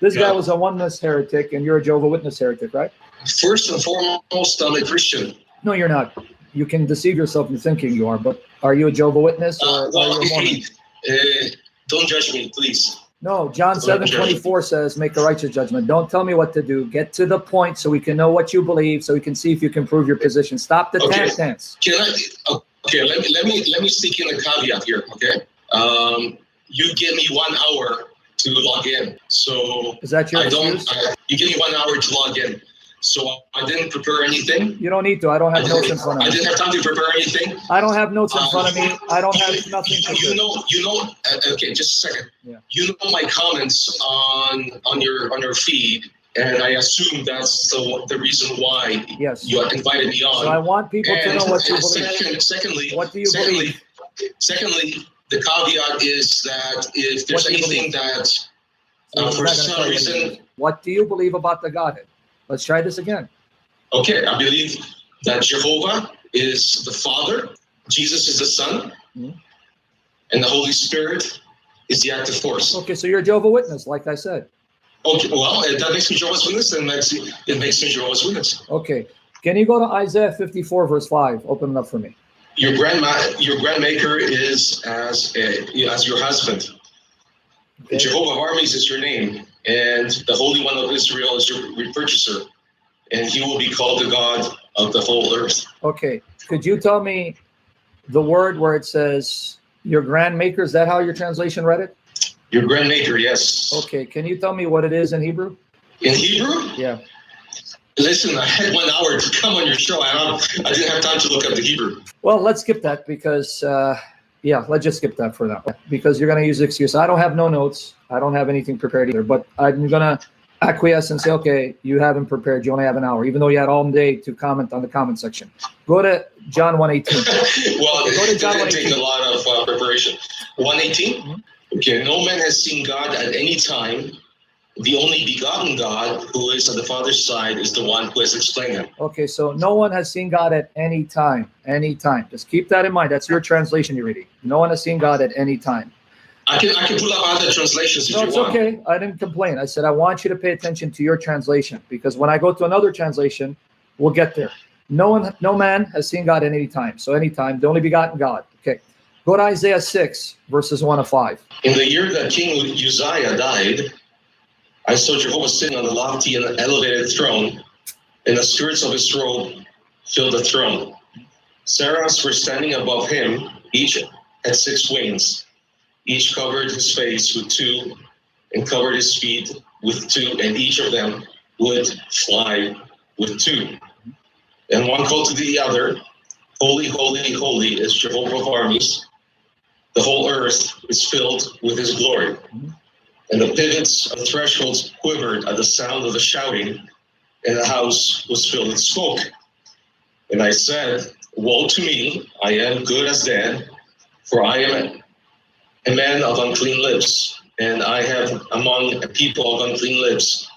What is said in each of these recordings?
This guy was a oneness heretic, and you're a Jehovah's Witness heretic, right? First and foremost, I'm a Christian. No, you're not. You can deceive yourself in thinking you are, but are you a Jehovah's Witness or are you a Mormon? Don't judge me, please. No, John 7:24 says, make a righteous judgment. Don't tell me what to do. Get to the point so we can know what you believe, so we can see if you can prove your position. Stop the dance. Okay, let me stick in a caveat here, okay? You give me 1 hour to log in. So is that your excuse? You give me 1 hour to log in. So I didn't prepare anything. You don't need to. I don't have notes in front of me. I didn't have time to prepare anything. I don't have notes in front of me. I don't have nothing to do. You know. Okay, just a second. Yeah. You know my comments on your feed, and I assume that's the reason why you invited me on. So I want people to know what you believe. Secondly, what do you believe? Secondly, the caveat is that if there's anything that for some reason, what do you believe about the Godhead? Let's try this again. Okay, I believe that Jehovah is the Father, Jesus is the Son, and the Holy Spirit is the active force. Okay, so you're a Jehovah's Witness, like I said. Okay, well, that makes me Jehovah's Witness, and it makes me Jehovah's Witness. Okay, can you go to Isaiah 54, verse 5? Open it up for me. Your grandmaker is as your husband. Okay. Jehovah of Armies is your name, and the Holy One of Israel is your repurchaser, and he will be called the God of the whole earth. Okay, could you tell me the word where it says your grandmaker? Is that how your translation read it? Your grandmaker, yes. Okay, can you tell me what it is in Hebrew? In Hebrew? Yeah. Listen, I had 1 hour to come on your show. I didn't have time to look up the Hebrew. Well, let's skip that because, let's just skip that for now. Because you're going to use the excuse. I don't have no notes. I don't have anything prepared either. But I'm going to acquiesce and say, okay, you haven't prepared. You only have an hour, even though you had all day to comment on the comment section. Go to John 1:18. Well, go to John 1:18. It didn't take a lot of preparation. 1:18? Mm-hmm. Okay, no man has seen God at any time. The only begotten God who is on the Father's side is the one who has explained him. Okay, so no one has seen God at any time. Any time. Just keep that in mind. That's your translation you're reading. No one has seen God at any time. I can pull up other translations if you want. No, it's okay. I didn't complain. I said I want you to pay attention to your translation, because when I go to another translation, we'll get there. No man has seen God at any time. So any time, the only begotten God. Okay. Go to Isaiah 6, verses 1-5. In the year that King Uzziah died, I saw Jehovah sitting on the lofty and elevated throne, and the skirts of his robe filled the throne. Seraphs were standing above him, each had 6 wings. Each covered his face with 2, and covered his feet with 2, and each of them would fly with 2. And one called to the other, Holy, holy, holy is Jehovah of armies. The whole earth is filled with his glory. And the pivots of the thresholds quivered at the sound of the shouting, and the house was filled with smoke. And I said, woe to me, I am good as dead, for I am a man of unclean lips, and I have among a people of unclean lips,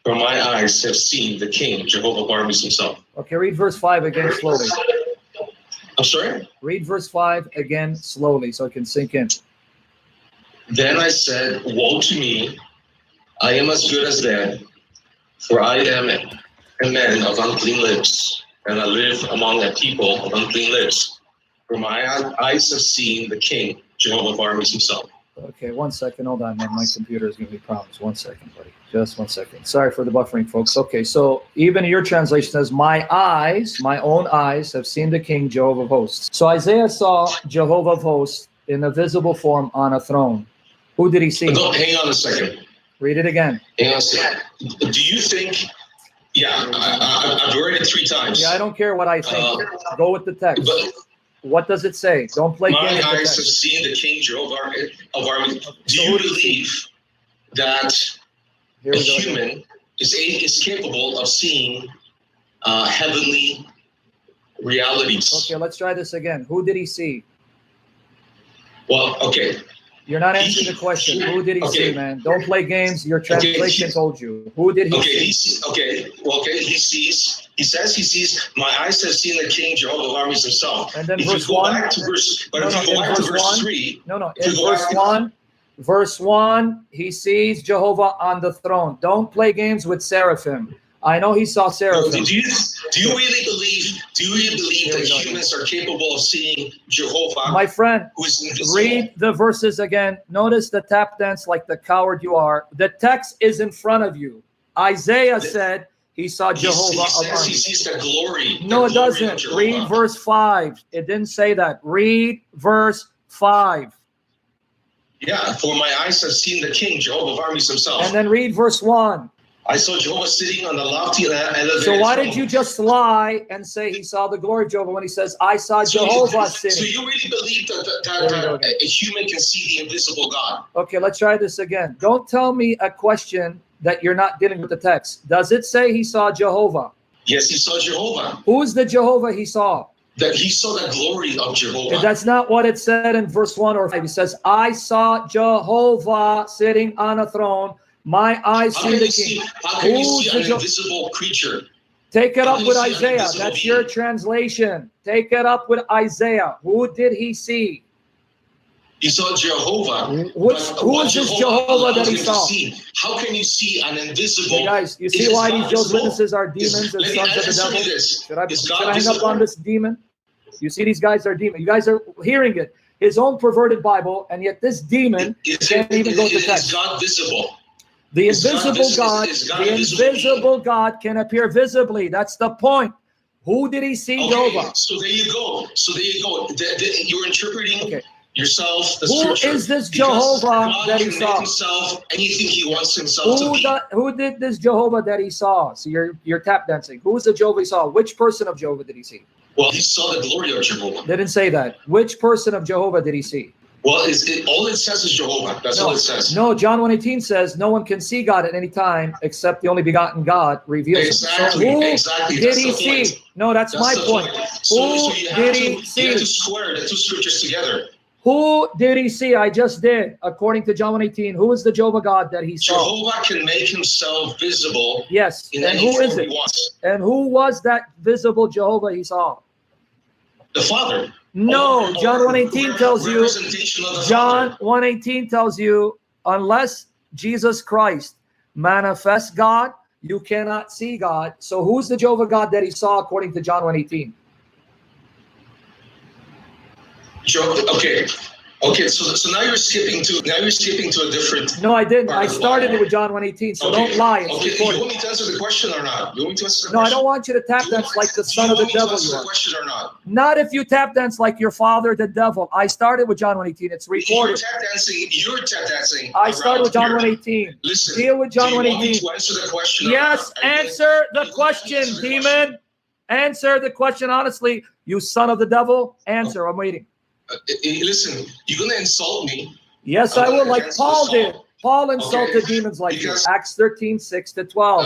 for my eyes have seen the King, Jehovah of armies himself. Okay, read verse 5 again slowly. I'm sorry? Read verse 5 again slowly so it can sink in. Then I said, woe to me, I am as good as dead, for I am a man of unclean lips, and I live among a people of unclean lips, for my eyes have seen the King, Jehovah of armies himself. Okay, 1 second, hold on, man. My computer is giving me problems. 1 second, buddy. Just 1 second. Sorry for the buffering, folks. Okay, so even your translation says, my eyes, my own eyes, have seen the King, Jehovah of hosts. So Isaiah saw Jehovah of hosts in a visible form on a throne. Who did he see? No, hang on a second. Read it again. Hang on a second. Do you think, I've read it 3 times. Yeah, I don't care what I think. Go with the text. But, what does it say? Don't play games. My eyes have seen the King Jehovah of armies. Do you believe that a human is capable of seeing heavenly realities? Okay, let's try this again. Who did he see? Well, okay. You're not answering the question. Who did he see, man? Don't play games. Your translation told you. Who did he see? He says he sees, my eyes have seen the King, Jehovah of armies himself. And then verse 1. If you go back to verse 3. No, in verse 1, Verse 1, he sees Jehovah on the throne. Don't play games with seraphim. I know he saw seraphim. Do you really believe that humans are capable of seeing Jehovah? My friend, who is invisible? read the verses again. Notice the tap dance like the coward you are. The text is in front of you. Isaiah said he saw Jehovah. He sees the glory. No, it doesn't. Read verse 5. It didn't say that. Read verse 5. Yeah, for my eyes have seen the King, Jehovah of armies himself. And then read verse 1. I saw Jehovah sitting on the lofty elevated So why throne. did you just lie and say he saw the glory of Jehovah when he says, I saw Jehovah sitting? So you really believe that a human can see the invisible God? Okay, let's try this again. Don't tell me a question that you're not dealing with the text. Does it say he saw Jehovah? Yes, he saw Jehovah. Who's the Jehovah he saw? That he saw the glory of Jehovah. That's not what it said in verse 1 or 5. He says, I saw Jehovah sitting on a throne. My eyes see the King. How can you see an invisible creature? Take it up with Isaiah. That's your translation. Take it up with Isaiah. Who did he see? He saw Jehovah. Who is this Jehovah that he saw? How can you see an invisible? Hey guys, you see why these Jehovah's Witnesses are demons and sons of the devil? Should I hang up on this demon? You see these guys are demons. You guys are hearing it. His own perverted Bible, and yet this demon can't even go to text. Is God visible? The invisible God can appear visibly. That's the point. Who did he see? Jehovah. So there you go. You're interpreting yourself. The Who is this Jehovah that he saw? Himself anything he wants himself to be. Who did this Jehovah that he saw? So you're tap dancing. Who is the Jehovah he saw? Which person of Jehovah did he see? Well, he saw the glory of Jehovah. Didn't say that. Which person of Jehovah did he see? Well, all it says is Jehovah. That's all it says. No, John 1:18 says no one can see God at any time except the only begotten God reveals exactly, him. So who did he see? Point. No, that's my point. Who did he see? You have to square the two scriptures together. Who did he see? I just did. According to John 1:18, who is the Jehovah God that he saw? Jehovah can make himself visible. Yes. And who is it? And who was that visible Jehovah he saw? The Father. No, John 1:18 tells you. John 1:18 tells you, unless Jesus Christ manifests God, you cannot see God. So who's the Jehovah God that he saw according to John 1:18? Okay, so now you're skipping to a different. No, I didn't. I started it with John 1:18, so don't lie. It's recorded. You want me to answer the question or not? You want me to answer the question? No, I don't want you to tap dance like the son of the devil you are. Question or not? Not if you tap dance like your father, the devil. I started with John 1:18. It's recorded. You're tap dancing. I started with John 1:18. Listen. Deal with John 1:18. Do you want me to answer the question? Yes, answer the question, demon. Answer the question honestly. You son of the devil. Answer. I'm waiting. Listen, you're going to insult me. Yes, I will, like Paul did. Paul insulted demons like you. Acts 13:6-12.